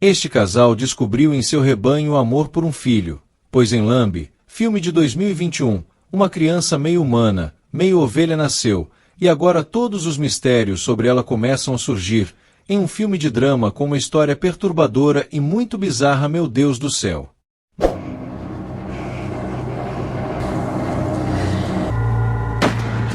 Este casal descobriu em seu rebanho o amor por um filho, pois em Lambe, filme de 2021, uma criança meio humana, meio ovelha nasceu, e agora todos os mistérios sobre ela começam a surgir, em um filme de drama com uma história perturbadora e muito bizarra. Meu Deus do céu!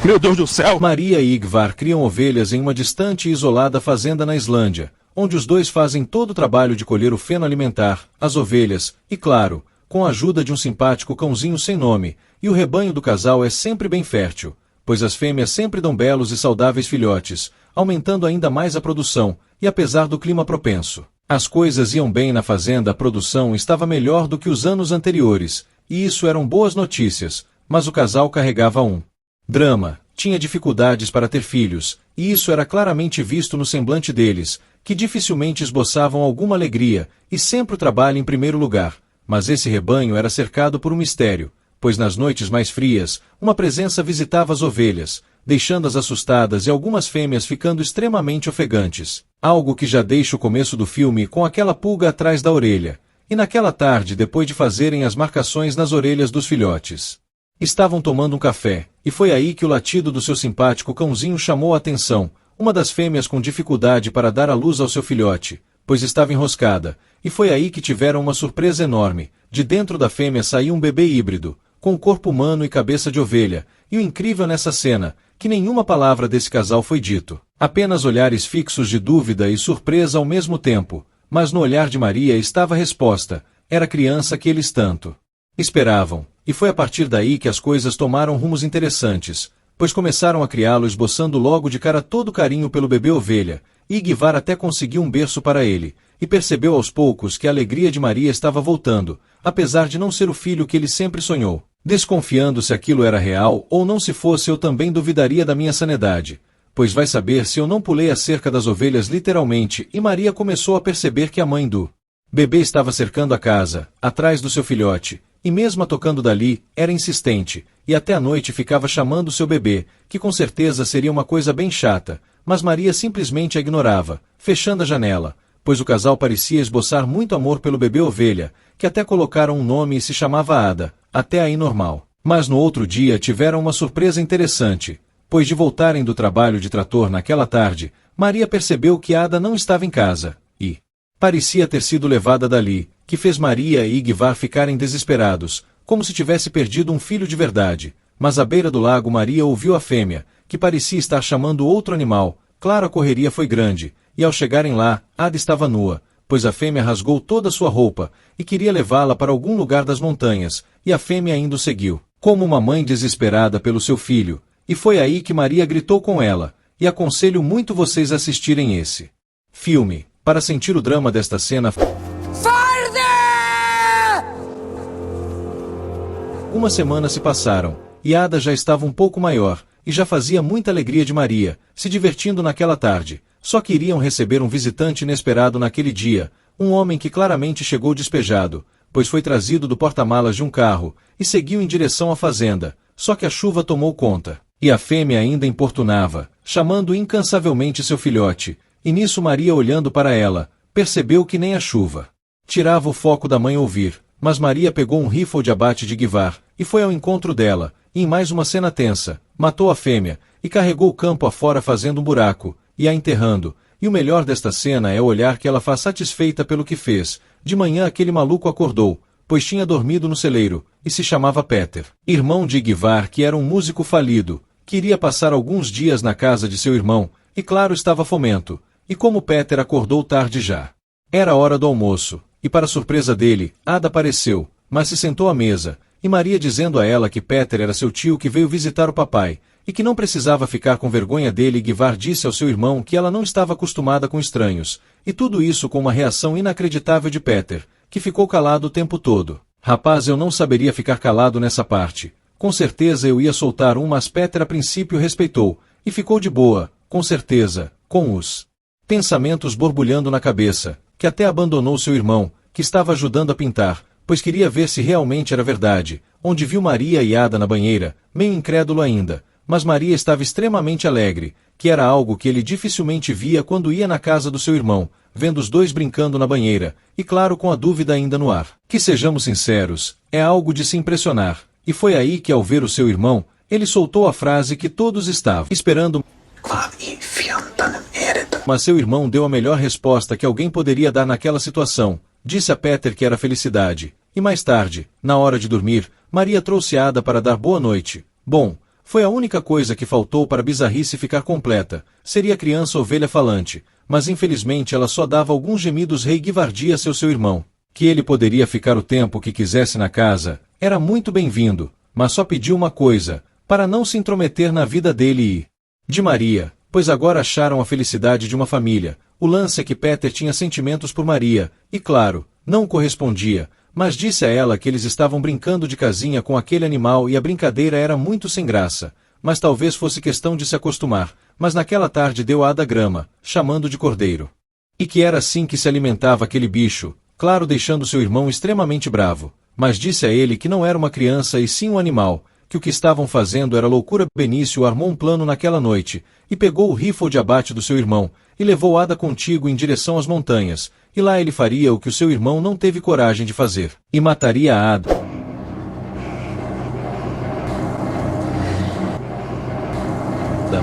Meu Deus do céu! Maria e Ingvar criam ovelhas em uma distante e isolada fazenda na Islândia, onde os dois fazem todo o trabalho de colher o feno alimentar, as ovelhas, e claro, com a ajuda de um simpático cãozinho sem nome, e o rebanho do casal é sempre bem fértil, pois as fêmeas sempre dão belos e saudáveis filhotes, aumentando ainda mais a produção, e apesar do clima propenso, as coisas iam bem na fazenda. A produção estava melhor do que os anos anteriores, e isso eram boas notícias, mas o casal carregava um drama, tinha dificuldades para ter filhos, e isso era claramente visto no semblante deles, que dificilmente esboçavam alguma alegria, e sempre o trabalho em primeiro lugar. Mas esse rebanho era cercado por um mistério, pois nas noites mais frias, uma presença visitava as ovelhas, deixando-as assustadas e algumas fêmeas ficando extremamente ofegantes. Algo que já deixa o começo do filme com aquela pulga atrás da orelha. E naquela tarde, depois de fazerem as marcações nas orelhas dos filhotes, estavam tomando um café, e foi aí que o latido do seu simpático cãozinho chamou a atenção, uma das fêmeas com dificuldade para dar à luz ao seu filhote, pois estava enroscada, e foi aí que tiveram uma surpresa enorme. De dentro da fêmea saiu um bebê híbrido, com corpo humano e cabeça de ovelha, e o incrível nessa cena, que nenhuma palavra desse casal foi dito, apenas olhares fixos de dúvida e surpresa ao mesmo tempo, mas no olhar de Maria estava a resposta, era a criança que eles tanto esperavam. E foi a partir daí que as coisas tomaram rumos interessantes, pois começaram a criá-lo esboçando logo de cara todo o carinho pelo bebê ovelha, e Ingvar até conseguiu um berço para ele, e percebeu aos poucos que a alegria de Maria estava voltando, apesar de não ser o filho que ele sempre sonhou. Desconfiando se aquilo era real ou não. Se fosse, eu também duvidaria da minha sanidade, pois vai saber se eu não pulei a cerca das ovelhas literalmente. E Maria começou a perceber que a mãe do bebê estava cercando a casa, atrás do seu filhote, e mesmo a tocando dali, era insistente, e até a noite ficava chamando seu bebê, que com certeza seria uma coisa bem chata, mas Maria simplesmente a ignorava, fechando a janela, pois o casal parecia esboçar muito amor pelo bebê ovelha, que até colocaram um nome e se chamava Ada, até aí normal. Mas no outro dia tiveram uma surpresa interessante, pois de voltarem do trabalho de trator naquela tarde, Maria percebeu que Ada não estava em casa, e parecia ter sido levada dali, que fez Maria e Ingvar ficarem desesperados, como se tivesse perdido um filho de verdade. Mas à beira do lago Maria ouviu a fêmea, que parecia estar chamando outro animal. Claro, a correria foi grande, e ao chegarem lá, Ada estava nua, pois a fêmea rasgou toda a sua roupa, e queria levá-la para algum lugar das montanhas, e a fêmea ainda o seguiu, como uma mãe desesperada pelo seu filho, e foi aí que Maria gritou com ela, e aconselho muito vocês a assistirem esse filme, para sentir o drama desta cena. Uma semana se passaram, e Ada já estava um pouco maior, e já fazia muita alegria de Maria, se divertindo naquela tarde. Só que iriam receber um visitante inesperado naquele dia, um homem que claramente chegou despejado, pois foi trazido do porta-malas de um carro, e seguiu em direção à fazenda. Só que a chuva tomou conta, e a fêmea ainda importunava, chamando incansavelmente seu filhote, e nisso Maria, olhando para ela, percebeu que nem a chuva tirava o foco da mãe ouvir. Mas Maria pegou um rifle de abate de Ingvar, e foi ao encontro dela, e em mais uma cena tensa, matou a fêmea, e carregou o campo afora fazendo um buraco, e a enterrando. E o melhor desta cena é o olhar que ela faz satisfeita pelo que fez. De manhã aquele maluco acordou, pois tinha dormido no celeiro, e se chamava Peter, irmão de Ingvar, que era um músico falido, que iria passar alguns dias na casa de seu irmão, e claro, estava fomento. E como Peter acordou tarde já, era hora do almoço. E para surpresa dele, Ada apareceu, mas se sentou à mesa, e Maria dizendo a ela que Peter era seu tio que veio visitar o papai, e que não precisava ficar com vergonha dele. Ingvar disse ao seu irmão que ela não estava acostumada com estranhos, e tudo isso com uma reação inacreditável de Peter, que ficou calado o tempo todo. Rapaz, eu não saberia ficar calado nessa parte. Com certeza eu ia soltar um, mas Peter a princípio respeitou, e ficou de boa, com certeza, com os pensamentos borbulhando na cabeça, que até abandonou seu irmão, que estava ajudando a pintar, pois queria ver se realmente era verdade, onde viu Maria e Ada na banheira, meio incrédulo ainda, mas Maria estava extremamente alegre, que era algo que ele dificilmente via quando ia na casa do seu irmão, vendo os dois brincando na banheira, e claro com a dúvida ainda no ar. Que sejamos sinceros, é algo de se impressionar, e foi aí que ao ver o seu irmão, ele soltou a frase que todos estavam esperando. Mas seu irmão deu a melhor resposta que alguém poderia dar naquela situação. Disse a Peter que era felicidade. E mais tarde, na hora de dormir, Maria trouxe Ada para dar boa noite. Bom, foi a única coisa que faltou para a bizarrice ficar completa. Seria a criança ovelha falante, mas infelizmente ela só dava alguns gemidos reikivardia a seu irmão. Que ele poderia ficar o tempo que quisesse na casa, era muito bem-vindo, mas só pediu uma coisa, para não se intrometer na vida dele e de Maria, pois agora acharam a felicidade de uma família. O lance é que Peter tinha sentimentos por Maria, e claro, não correspondia, mas disse a ela que eles estavam brincando de casinha com aquele animal e a brincadeira era muito sem graça, mas talvez fosse questão de se acostumar, mas naquela tarde deu a Ada grama, chamando de cordeiro. E que era assim que se alimentava aquele bicho, claro deixando seu irmão extremamente bravo, mas disse a ele que não era uma criança e sim um animal, que o que estavam fazendo era loucura. Benício armou um plano naquela noite, e pegou o rifle de abate do seu irmão, e levou Ada contigo em direção às montanhas, e lá ele faria o que o seu irmão não teve coragem de fazer, e mataria a Ada.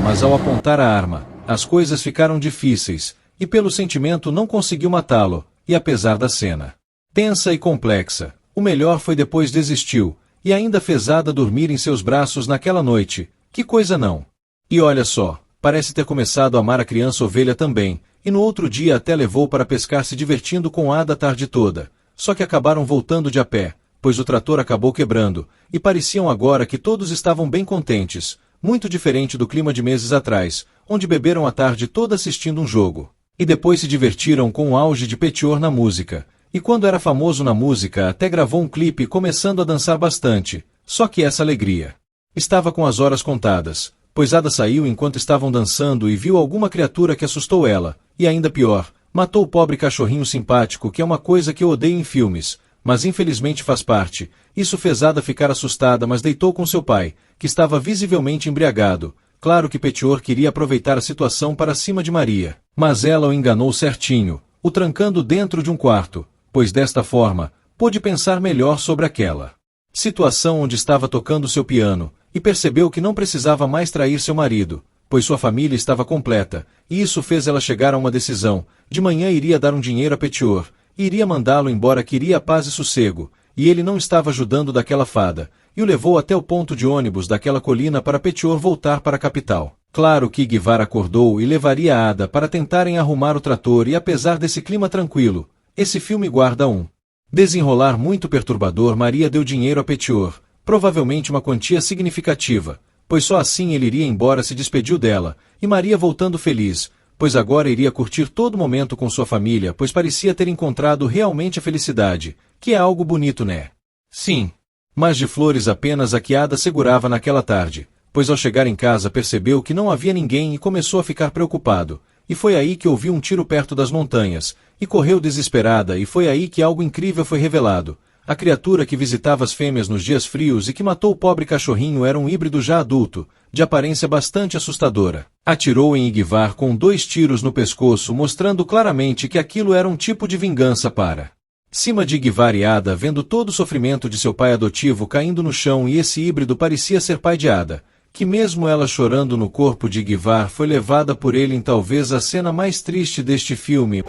Mas ao apontar a arma, as coisas ficaram difíceis, e pelo sentimento não conseguiu matá-lo, e apesar da cena tensa e complexa, o melhor foi depois desistiu, e ainda fez Ada dormir em seus braços naquela noite. Que coisa não! E olha só, parece ter começado a amar a criança ovelha também, e no outro dia até levou para pescar se divertindo com Ada a tarde toda. Só que acabaram voltando de a pé, pois o trator acabou quebrando, e pareciam agora que todos estavam bem contentes, muito diferente do clima de meses atrás, onde beberam a tarde toda assistindo um jogo. E depois se divertiram com o auge de Petior na música. E quando era famoso na música até gravou um clipe começando a dançar bastante, só que essa alegria estava com as horas contadas, pois Ada saiu enquanto estavam dançando e viu alguma criatura que assustou ela, e ainda pior, matou o pobre cachorrinho simpático que é uma coisa que eu odeio em filmes, mas infelizmente faz parte. Isso fez Ada ficar assustada mas deitou com seu pai, que estava visivelmente embriagado. Claro que Petior queria aproveitar a situação para cima de Maria, mas ela o enganou certinho, o trancando dentro de um quarto, pois desta forma, pôde pensar melhor sobre aquela situação onde estava tocando seu piano, e percebeu que não precisava mais trair seu marido, pois sua família estava completa, e isso fez ela chegar a uma decisão. De manhã iria dar um dinheiro a Petior, e iria mandá-lo embora, queria paz e sossego, e ele não estava ajudando daquela fada, e o levou até o ponto de ônibus daquela colina para Petior voltar para a capital. Claro que Igvar acordou e levaria a Ada para tentarem arrumar o trator, e apesar desse clima tranquilo, esse filme guarda um desenrolar muito perturbador. Maria deu dinheiro a Petior, provavelmente uma quantia significativa, pois só assim ele iria embora. Se despediu dela, e Maria voltando feliz, pois agora iria curtir todo momento com sua família, pois parecia ter encontrado realmente a felicidade, que é algo bonito, né? Sim. Mas de flores apenas a que Ada segurava naquela tarde, pois ao chegar em casa percebeu que não havia ninguém e começou a ficar preocupado, e foi aí que ouviu um tiro perto das montanhas, e correu desesperada, e foi aí que algo incrível foi revelado. A criatura que visitava as fêmeas nos dias frios e que matou o pobre cachorrinho era um híbrido já adulto, de aparência bastante assustadora. Atirou em Igvar com 2 tiros no pescoço, mostrando claramente que aquilo era um tipo de vingança para cima de Igvar. E Ada, vendo todo o sofrimento de seu pai adotivo caindo no chão, e esse híbrido parecia ser pai de Ada, que mesmo ela chorando no corpo de Igvar foi levada por ele em talvez a cena mais triste deste filme.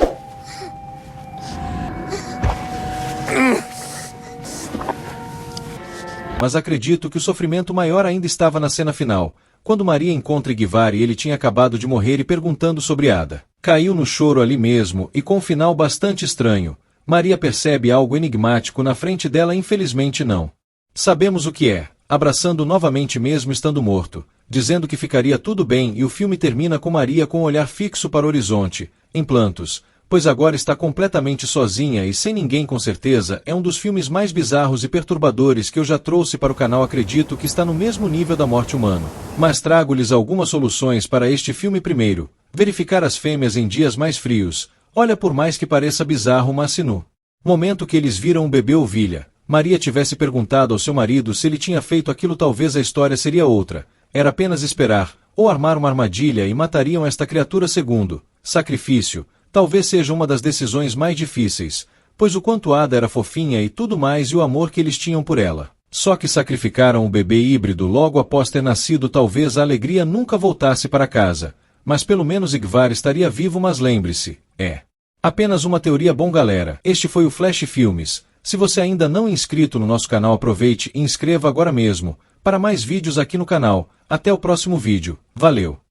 Mas acredito que o sofrimento maior ainda estava na cena final, quando Maria encontra Igvar e ele tinha acabado de morrer, e perguntando sobre Ada. Caiu no choro ali mesmo, e com um final bastante estranho. Maria percebe algo enigmático na frente dela, infelizmente não sabemos o que é, abraçando novamente mesmo estando morto, dizendo que ficaria tudo bem, e o filme termina com Maria com o olhar fixo para o horizonte, em plantos, pois agora está completamente sozinha e sem ninguém. Com certeza é um dos filmes mais bizarros e perturbadores que eu já trouxe para o canal. Acredito que está no mesmo nível da morte humana, mas trago-lhes algumas soluções para este filme. Primeiro, verificar as fêmeas em dias mais frios. Olha, por mais que pareça bizarro, mas se no momento que eles viram o bebê ovelha, Maria tivesse perguntado ao seu marido se ele tinha feito aquilo, talvez a história seria outra. Era apenas esperar, ou armar uma armadilha e matariam esta criatura. Segundo, sacrifício. Talvez seja uma das decisões mais difíceis, pois o quanto Ada era fofinha e tudo mais e o amor que eles tinham por ela. Só que sacrificaram o bebê híbrido logo após ter nascido. Talvez a alegria nunca voltasse para casa, mas pelo menos Ingvar estaria vivo. Mas lembre-se, é apenas uma teoria. Bom galera, este foi o Flash Filmes. Se você ainda não é inscrito no nosso canal, aproveite e inscreva agora mesmo, para mais vídeos aqui no canal. Até o próximo vídeo, valeu!